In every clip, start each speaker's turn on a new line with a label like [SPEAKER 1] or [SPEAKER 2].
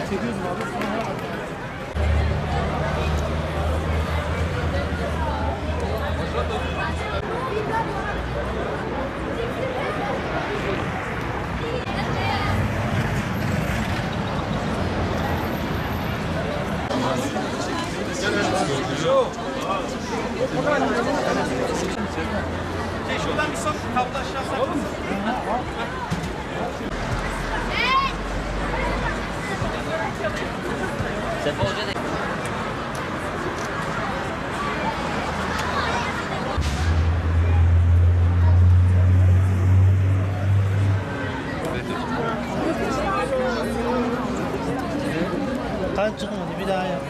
[SPEAKER 1] Şuradan bir son kablo aşağı salın.
[SPEAKER 2] Sefa Hoca da...
[SPEAKER 3] Kan çıkmadı, bir daha yap.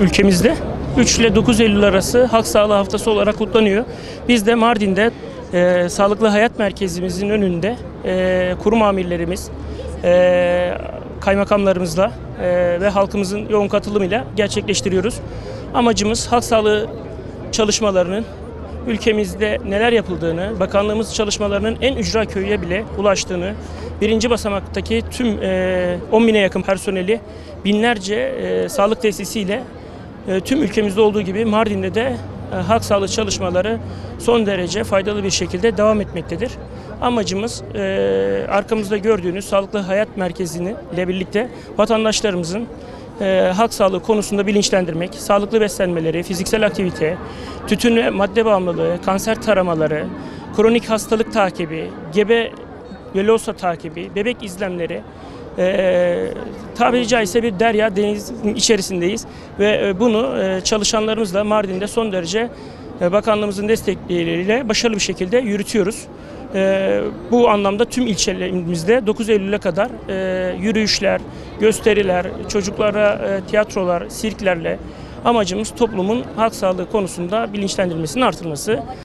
[SPEAKER 4] Ülkemizde 3 ile 9 Eylül arası Halk Sağlığı Haftası olarak kutlanıyor. Biz de Mardin'de Sağlıklı Hayat Merkezimizin önünde kurum amirlerimiz, kaymakamlarımızla ve halkımızın yoğun katılımıyla gerçekleştiriyoruz. Amacımız halk sağlığı çalışmalarının ülkemizde neler yapıldığını, bakanlığımız çalışmalarının en ücra köye bile ulaştığını, birinci basamaktaki tüm 10 bine yakın personeli binlerce sağlık tesisiyle tüm ülkemizde olduğu gibi Mardin'de de halk sağlığı çalışmaları son derece faydalı bir şekilde devam etmektedir. Amacımız arkamızda gördüğünüz Sağlıklı Hayat Merkezi'ni ile birlikte vatandaşlarımızın halk sağlığı konusunda bilinçlendirmek, sağlıklı beslenmeleri, fiziksel aktivite, tütün ve madde bağımlılığı, kanser taramaları, kronik hastalık takibi, gebe ve loğusa takibi, bebek izlemleri, tabiri caizse bir derya denizin içerisindeyiz ve bunu çalışanlarımızla Mardin'de son derece bakanlığımızın destekleriyle başarılı bir şekilde yürütüyoruz. Bu anlamda tüm ilçelerimizde 9 Eylül'e kadar yürüyüşler, gösteriler, çocuklara tiyatrolar, sirklerle amacımız toplumun halk sağlığı konusunda bilinçlendirilmesinin artırılması.